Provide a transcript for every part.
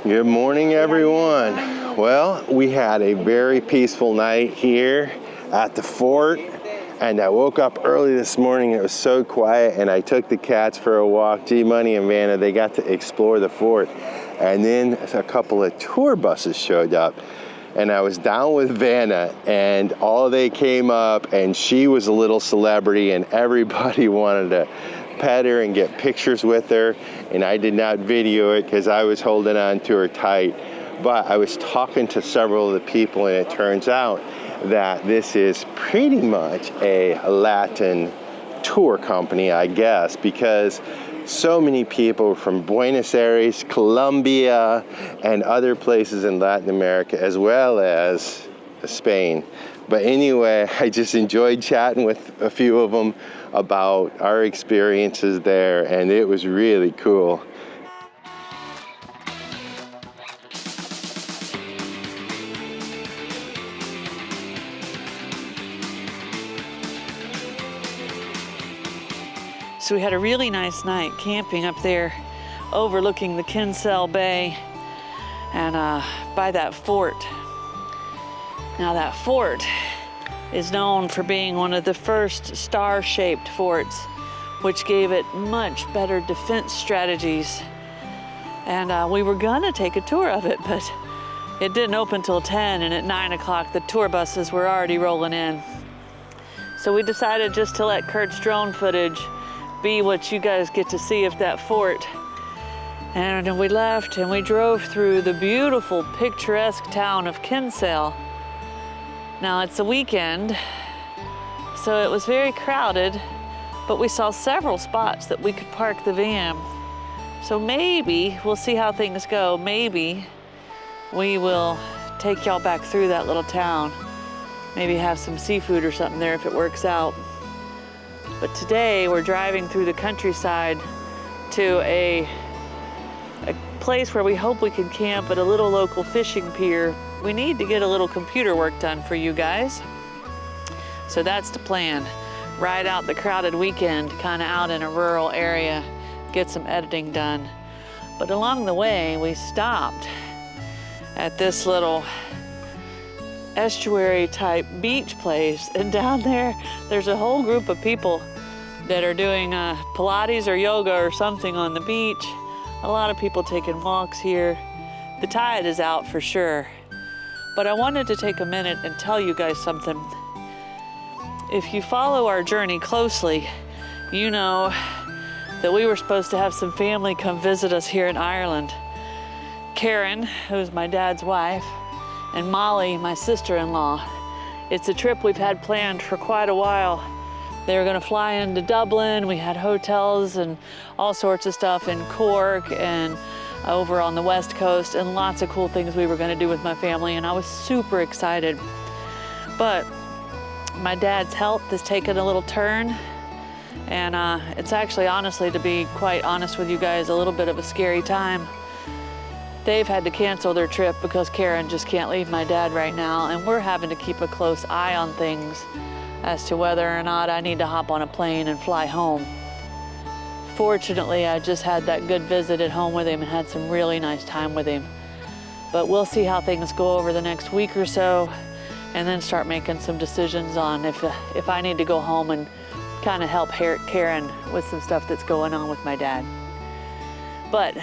Good morning, everyone. Well, we had a very peaceful night here at the fort, and I woke up early this morning. It was so quiet, and I took the cats for a walk. G-Money and Vanna, they got to explore the fort, and then a couple of tour buses showed up, and I was down with Vanna, and all they came up, and she was a little celebrity, and everybody wanted to pet her and get pictures with her, and I did not video it because I was holding on to her tight. But I was talking to several of the people, and it turns out that this is pretty much a Latin tour company, I guess, because so many people from Buenos Aires, Colombia, and other places in Latin America, as well as Spain. But anyway, I just enjoyed chatting with a few of them about our experiences there, and it was really cool. So we had a really nice night camping up there overlooking the Kinsale Bay and by that fort. Now that fort is known for being one of the first star-shaped forts, which gave it much better defense strategies. And we were gonna take a tour of it, but it didn't open till 10, and at 9 o'clock the tour buses were already rolling in. So we decided just to let Curt's drone footage be what you guys get to see of that fort. And we left and we drove through the beautiful, picturesque town of Kinsale. Now it's a weekend, so it was very crowded, but we saw several spots that we could park the van. So maybe, we'll see how things go, maybe we will take y'all back through that little town. Maybe have some seafood or something there if it works out. But today we're driving through the countryside to a place where we hope we can camp at a little local fishing pier. We need to get a little computer work done for you guys. So that's the plan. Ride out the crowded weekend, kind of out in a rural area, get some editing done. But along the way, we stopped at this little estuary type beach place, and down there's a whole group of people that are doing Pilates or yoga or something on the beach. A lot of people taking walks here. The tide is out for sure. But I wanted to take a minute and tell you guys something. If you follow our journey closely, you know that we were supposed to have some family come visit us here in Ireland. Karen, who's my dad's wife, and Molly, my sister-in-law. It's a trip we've had planned for quite a while. They were gonna fly into Dublin. We had hotels and all sorts of stuff in Cork and over on the West Coast, and lots of cool things we were gonna do with my family, and I was super excited. But my dad's health has taken a little turn, and it's actually, honestly, to be quite honest with you guys, a little bit of a scary time. They've had to cancel their trip because Karen just can't leave my dad right now, and we're having to keep a close eye on things as to whether or not I need to hop on a plane and fly home. Fortunately, I just had that good visit at home with him and had some really nice time with him. But we'll see how things go over the next week or so, and then start making some decisions on if I need to go home and kind of help Karen with some stuff that's going on with my dad. But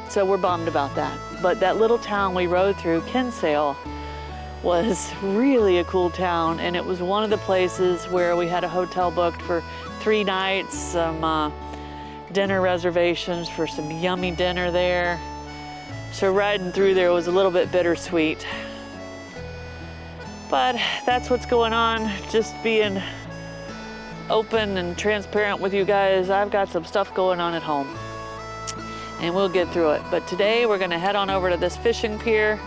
so we're bummed about that. But that little town we rode through, Kinsale, was really a cool town, and it was one of the places where we had a hotel booked for 3 nights, some dinner reservations for some yummy dinner there. So riding through there was a little bit bittersweet. But that's what's going on, just being open and transparent with you guys. I've got some stuff going on at home, and we'll get through it. But today we're gonna head on over to this fishing pier,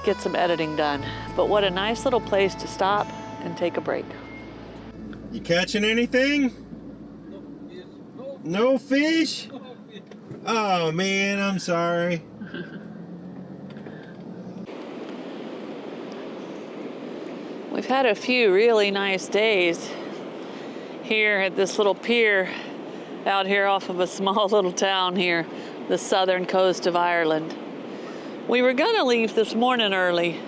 get some editing done. But what a nice little place to stop and take a break. You catching anything? No fish? Oh man, I'm sorry. We've had a few really nice days here at this little pier out here off of a small little town here the southern coast of Ireland. We were gonna leave this morning early,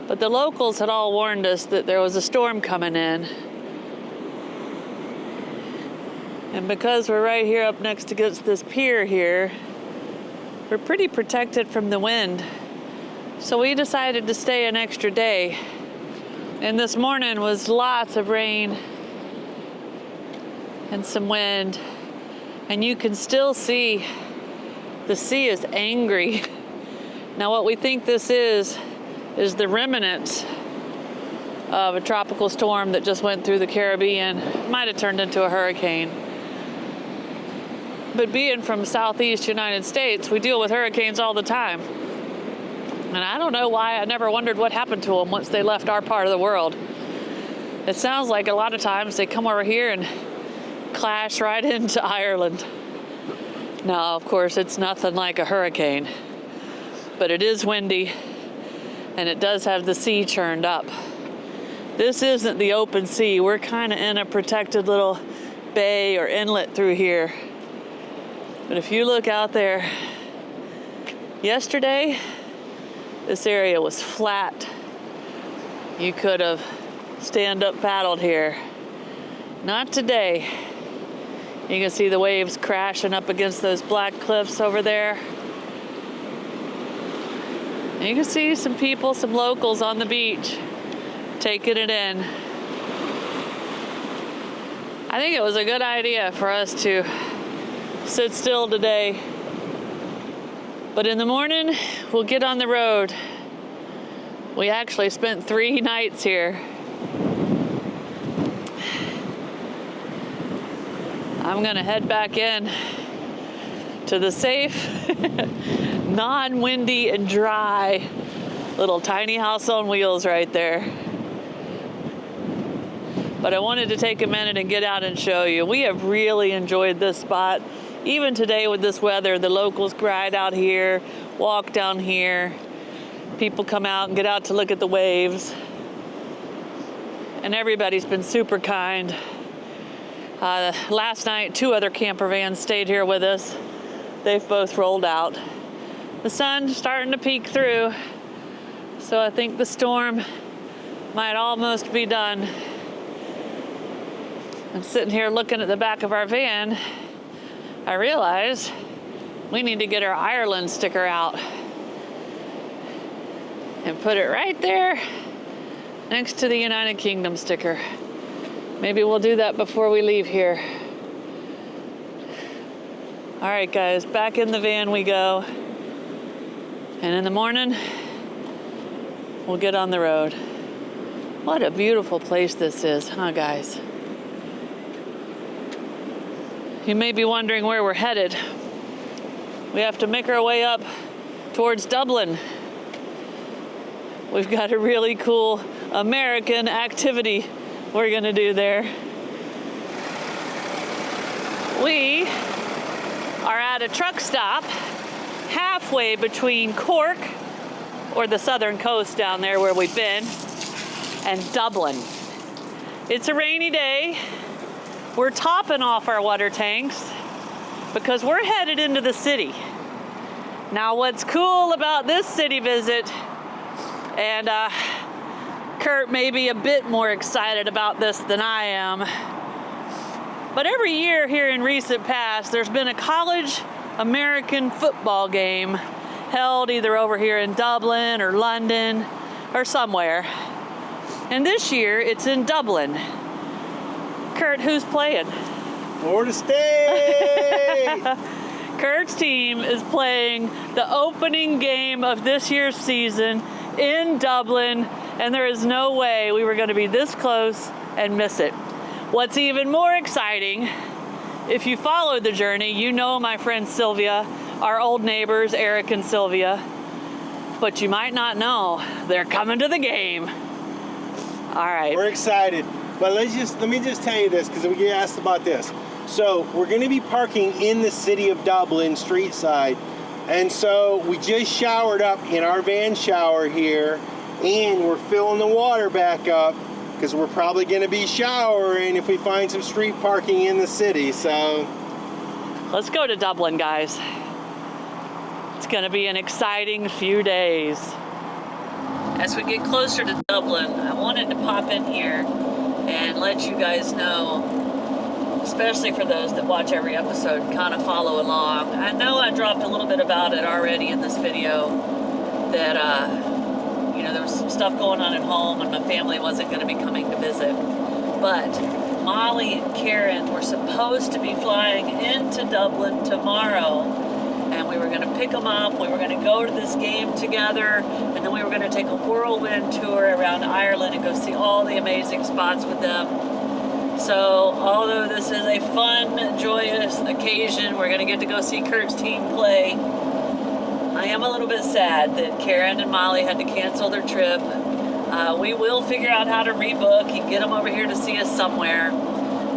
but the locals had all warned us that there was a storm coming in. And because we're right here up next against this pier here, we're pretty protected from the wind. So we decided to stay an extra day. And this morning was lots of rain and some wind. And you can still see the sea is angry. Now what we think this is the remnants of a tropical storm that just went through the Caribbean. It might have turned into a hurricane. But being from Southeast United States, we deal with hurricanes all the time. And I don't know why I never wondered what happened to them once they left our part of the world. It sounds like a lot of times they come over here and clash right into Ireland. Now, of course, it's nothing like a hurricane, but it is windy and it does have the sea churned up. This isn't the open sea. We're kind of in a protected little bay or inlet through here. But if you look out there, yesterday, this area was flat. You could have stand-up paddled here. Not today. You can see the waves crashing up against those black cliffs over there. And you can see some people, some locals on the beach taking it in. I think it was a good idea for us to sit still today. But in the morning, we'll get on the road. We actually spent 3 nights here. I'm gonna head back in to the safe, non-windy and dry little tiny house on wheels right there. But I wanted to take a minute and get out and show you. We have really enjoyed this spot. Even today with this weather, the locals ride out here, walk down here. People come out and get out to look at the waves. And everybody's been super kind. Last night, 2 other camper vans stayed here with us. They've both rolled out. The sun's starting to peek through, so I think the storm might almost be done. I'm sitting here looking at the back of our van. I realize we need to get our Ireland sticker out and put it right there next to the United Kingdom sticker. Maybe we'll do that before we leave here. All right, guys, back in the van we go. And in the morning, we'll get on the road. What a beautiful place this is, huh, guys? You may be wondering where we're headed. We have to make our way up towards Dublin. We've got a really cool American activity we're gonna do there. We are at a truck stop halfway between Cork, or the southern coast down there where we've been, and Dublin. It's a rainy day. We're topping off our water tanks because we're headed into the city. Now what's cool about this city visit, and Curt may be a bit more excited about this than I am, but every year here in recent past, there's been a college American football game held either over here in Dublin or London or somewhere. And this year it's in Dublin. Curt, who's playing? Florida State! Curt's team is playing the opening game of this year's season in Dublin, and there is no way we were going to be this close and miss it. What's even more exciting, if you followed the journey, you know my friend Sylvia, our old neighbors Eric and Sylvia, but you might not know they're coming to the game. All right. We're excited, but let me just tell you this, because we get asked about this. So we're going to be parking in the city of Dublin, street side, and so we just showered up in our van shower here, and we're filling the water back up because we're probably going to be showering if we find some street parking in the city. So let's go to Dublin, guys. It's gonna be an exciting few days. As we get closer to Dublin, I wanted to pop in here and let you guys know, especially for those that watch every episode and kind of follow along. I know I dropped a little bit about it already in this video, that you know, there was some stuff going on at home and my family wasn't going to be coming to visit. But Molly and Karen were supposed to be flying into Dublin tomorrow, and we were going to pick them up. We were going to go to this game together, and then we were going to take a whirlwind tour around Ireland and go see all the amazing spots with them. So, although this is a fun, joyous occasion, we're going to get to go see Curt's team play. I am a little bit sad that Karen and Molly had to cancel their trip. We will figure out how to rebook and get them over here to see us somewhere.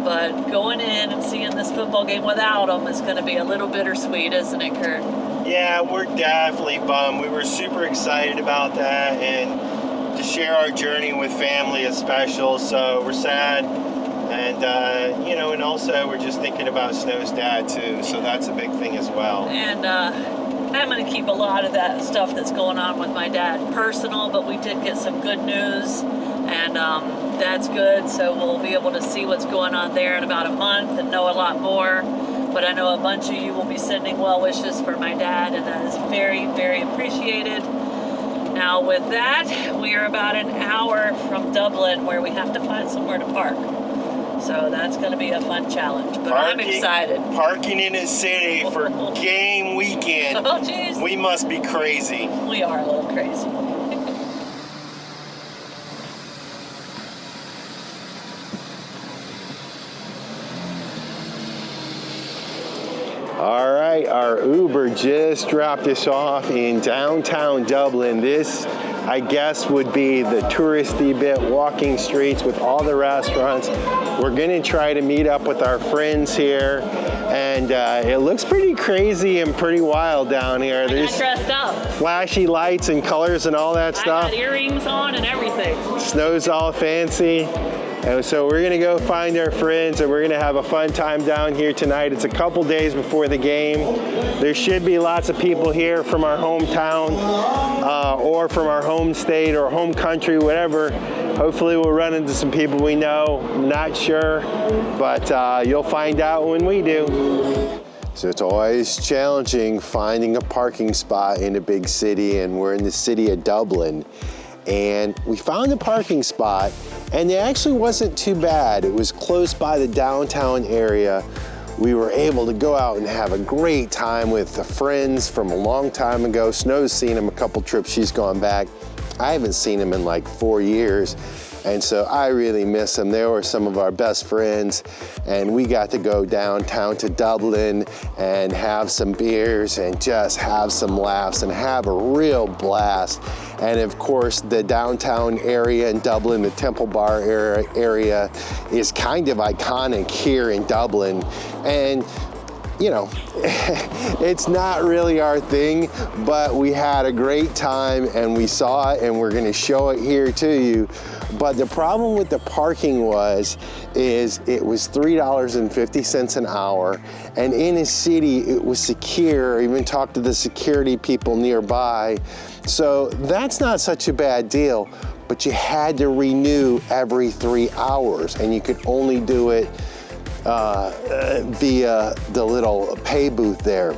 But going in and seeing this football game without them is going to be a little bittersweet, isn't it, Curt? Yeah, we're definitely bummed. We were super excited about that, and to share our journey with family is special, so we're sad. And, you know, and also we're just thinking about Snow's dad, too, so that's a big thing as well. And I'm going to keep a lot of that stuff that's going on with my dad personal, but we did get some good news, and that's good, so we'll be able to see what's going on there in about a month and know a lot more. But I know a bunch of you will be sending well wishes for my dad, and that is very, very appreciated. Now with that, we are about an hour from Dublin, where we have to find somewhere to park. So that's going to be a fun challenge, but I'm excited. Parking in a city for game weekend. Oh, jeez. We must be crazy. We are a little crazy. All right, our Uber just dropped us off in downtown Dublin. This, I guess, would be the touristy bit, walking streets with all the restaurants. We're gonna try to meet up with our friends here, and it looks pretty crazy and pretty wild down here. I got dressed up. Flashy lights and colors and all that stuff. I got earrings on and everything. Snow's all fancy. And so we're gonna go find our friends, and we're gonna have a fun time down here tonight. It's a couple days before the game. There should be lots of people here from our hometown or from our home state or home country, whatever. Hopefully we'll run into some people we know. Not sure, but you'll find out when we do. So it's always challenging finding a parking spot in a big city, and we're in the city of Dublin. And we found a parking spot, and it actually wasn't too bad. It was close by the downtown area. We were able to go out and have a great time with the friends from a long time ago. Snow's seen him a couple trips, she's gone back. I haven't seen him in like 4 years. And so I really miss them. They were some of our best friends, and we got to go downtown to Dublin and have some beers and just have some laughs and have a real blast. And of course, the downtown area in Dublin, the Temple Bar area is kind of iconic here in Dublin. And you know, it's not really our thing, but we had a great time and we saw it, and we're gonna show it here to you. But the problem with the parking is it was $3.50 an hour, and in a city it was secure. I even talked to the security people nearby. So that's not such a bad deal, but you had to renew every 3 hours, and you could only do it via the little pay booth there.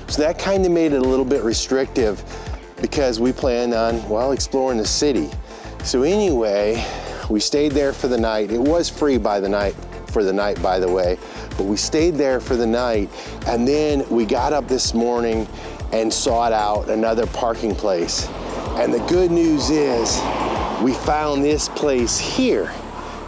So that kind of made it a little bit restrictive, because we planned on, well, exploring the city. So anyway, we stayed there for the night. It was free for the night, by the way, but we stayed there for the night, and then we got up this morning and sought out another parking place. And the good news is we found this place here.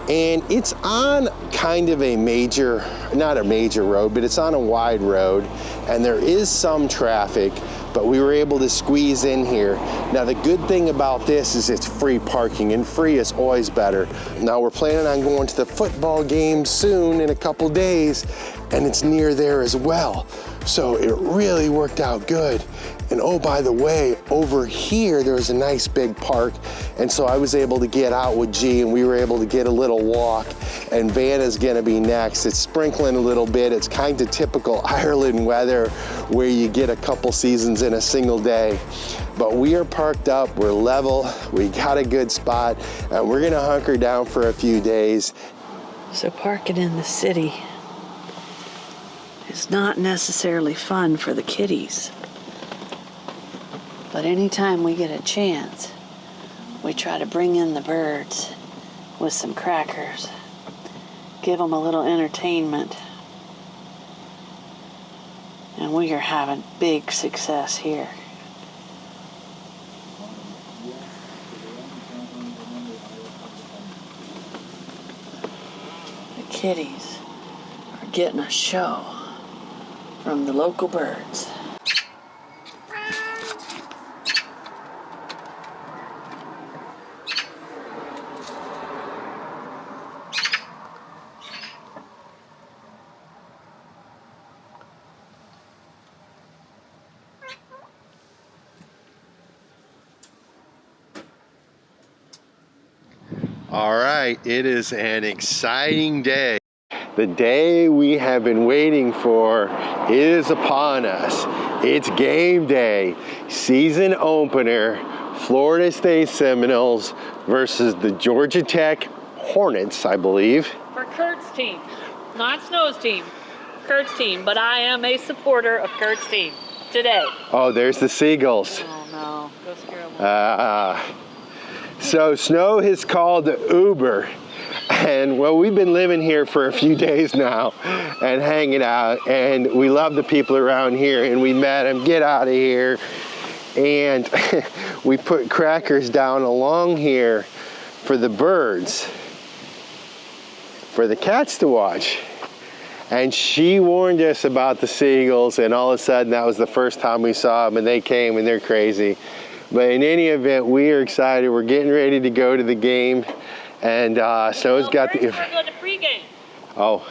And it's on kind of a major, not a major road, but it's on a wide road, and there is some traffic, but we were able to squeeze in here. Now the good thing about this is it's free parking, and free is always better. Now we're planning on going to the football game soon in a couple days, and it's near there as well. So it really worked out good. And oh, by the way, over here, there was a nice big park. And so I was able to get out with G and we were able to get a little walk. And Vanna's gonna be next. It's sprinkling a little bit. It's kind of typical Ireland weather where you get a couple seasons in a single day. But we are parked up, we're level, we got a good spot, and we're gonna hunker down for a few days. So parking in the city is not necessarily fun for the kiddies. But anytime we get a chance, we try to bring in the birds with some crackers, give them a little entertainment. And we are having big success here. The kitties are getting a show from the local birds. All right, it is an exciting day. The day we have been waiting for is upon us. It's game day, season opener, Florida State Seminoles versus the Georgia Tech Hornets, I believe. For Curt's team, not Snow's team, Curt's team, but I am a supporter of Curt's team today. Oh, there's the Seagulls. Oh no, go scare them. So Snow has called the Uber, and well, we've been living here for a few days now and hanging out, and we love the people around here, and we met him, get out of here, and we put crackers down along here for the birds, for the cats to watch. And she warned us about the seagulls, and all of a sudden that was the first time we saw them, and they came and they're crazy. But in any event, we are excited. We're getting ready to go to the game, and Snow's got the. We're going to pregame. Oh.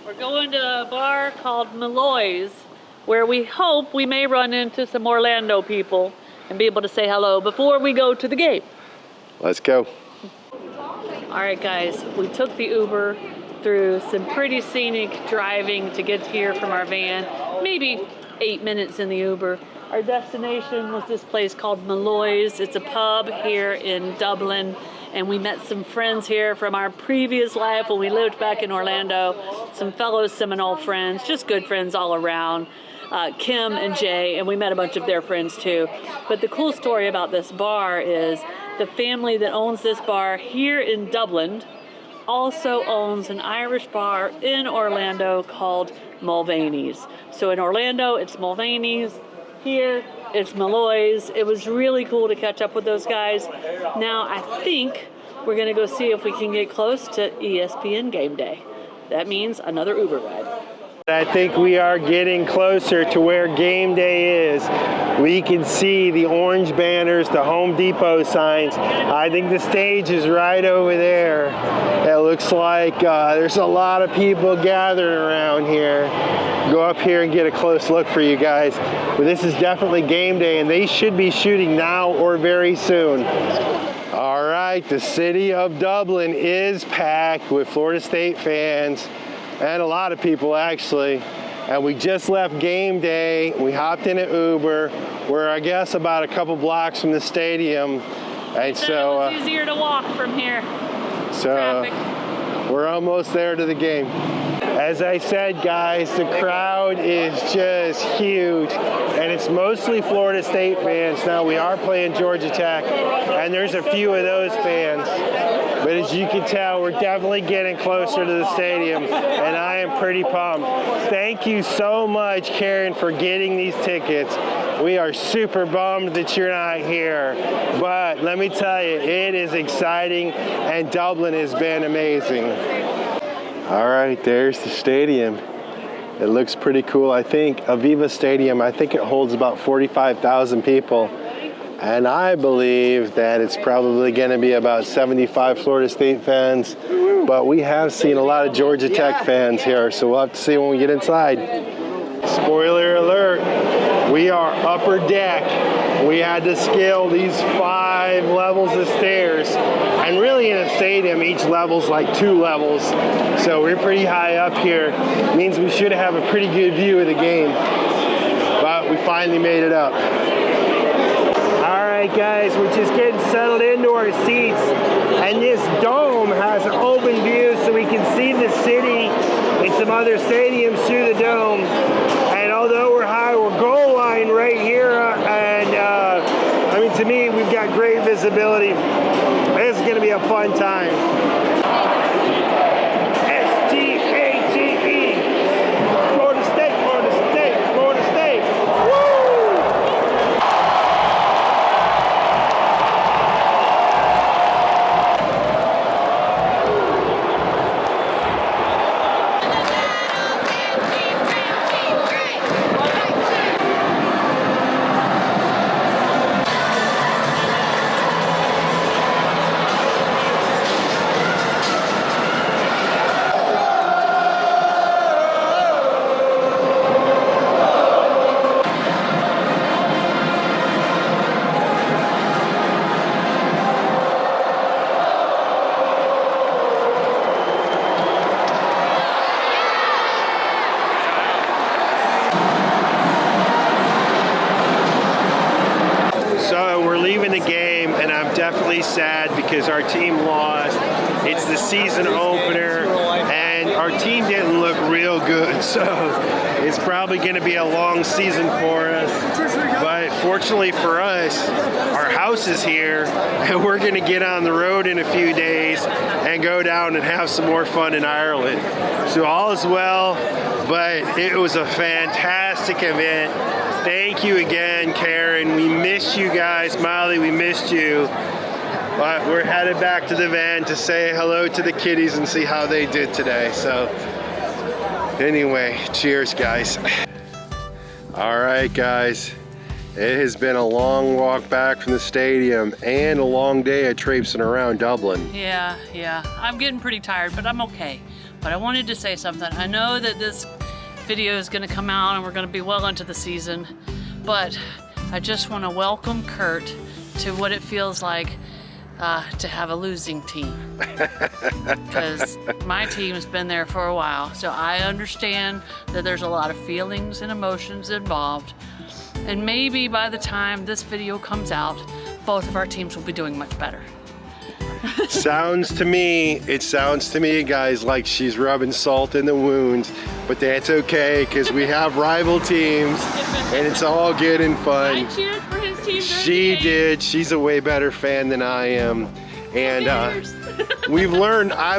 We're going to a bar called Mallow's, where we hope we may run into some Orlando people and be able to say hello before we go to the game. Let's go. All right, guys, we took the Uber through some pretty scenic driving to get here from our van. Maybe 8 minutes in the Uber. Our destination was this place called Mallow's. It's a pub here in Dublin, and we met some friends here from our previous life when we lived back in Orlando, some fellow Seminole friends, just good friends all around, Kim and Jay, and we met a bunch of their friends too. But the cool story about this bar is the family that owns this bar here in Dublin also owns an Irish bar in Orlando called Mulvaney's. So in Orlando, it's Mulvaney's. Here, it's Mallow's. It was really cool to catch up with those guys. Now, I think we're gonna go see if we can get close to ESPN game day. That means another Uber ride. I think we are getting closer to where game day is. We can see the orange banners, the Home Depot signs. I think the stage is right over there. It looks like there's a lot of people gathered around here. Go up here and get a close look for you guys. But this is definitely game day, and they should be shooting now or very soon. All right, the city of Dublin is packed with Florida State fans. And a lot of people actually. And we just left game day. We hopped in an Uber. We're, I guess, about a couple blocks from the stadium. And so it was easier to walk from here. So we're almost there to the game. As I said, guys, the crowd is just huge, and it's mostly Florida State fans. Now, we are playing Georgia Tech, and there's a few of those fans. But as you can tell, we're definitely getting closer to the stadium, and I am pretty pumped. Thank you so much, Karen, for getting these tickets. We are super bummed that you're not here, but let me tell you, it is exciting, and Dublin has been amazing. All right, there's the stadium. It looks pretty cool. I think Aviva Stadium, I think it holds about 45,000 people. And I believe that it's probably going to be about 75 Florida State fans. But we have seen a lot of Georgia Tech fans here, so we'll have to see when we get inside. spoiler alert, we are upper deck. We had to scale these 5 levels of stairs, and really in a stadium each level's like 2 levels, so we're pretty high up here. It means we should have a pretty good view of the game, but we finally made it up. Alright guys, we're just getting settled into our seats, and this dome has an open view so we can see the city and some other stadiums through the dome. And although we're high, we're goal line right here, and I mean, to me, we've got great visibility. This is going to be a fun time. S-T-A-T-E. Florida State, Florida State, Florida State. Woo! Definitely sad because our team lost. It's the season opener and our team didn't look real good, so it's probably going to be a long season for us. But fortunately for us, our house is here and we're going to get on the road in a few days and go down and have some more fun in Ireland. So all is well, but it was a fantastic event. Thank you again, Karen. We missed you guys. Molly, we missed you. But we're headed back to the van to say hello to the kiddies and see how they did today. So anyway, cheers, guys. All right, guys. It has been a long walk back from the stadium and a long day of traipsing around Dublin. Yeah. I'm getting pretty tired, but I'm okay. But I wanted to say something. I know that this video is going to come out and we're going to be well into the season, but I just want to welcome Curt to what it feels like to have a losing team, because my team's been there for a while, so I understand that there's a lot of feelings and emotions involved, and maybe by the time this video comes out, both of our teams will be doing much better. It sounds to me, guys, like she's rubbing salt in the wounds, but that's okay because we have rival teams and it's all good and fun. I cheered for his team. She did. She's a way better fan than I am. And I've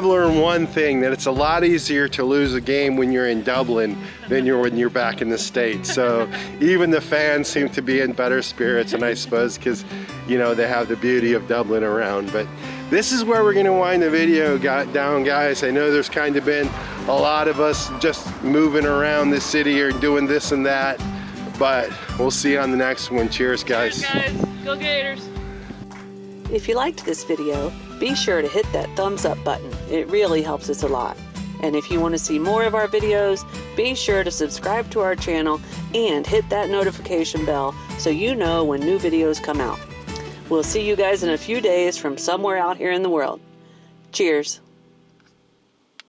learned one thing, that it's a lot easier to lose a game when you're in Dublin than when you're back in the States. So even the fans seem to be in better spirits, and I suppose because, you know, they have the beauty of Dublin around. But this is where we're going to wind the video down, guys. I know there's kind of been a lot of us just moving around the city or doing this and that, but we'll see you on the next one. Cheers, guys. Cheers, guys. Go Gators. If you liked this video, be sure to hit that thumbs up button. It really helps us a lot. And if you want to see more of our videos, be sure to subscribe to our channel and hit that notification bell so you know when new videos come out. We'll see you guys in a few days from somewhere out here in the world. Cheers.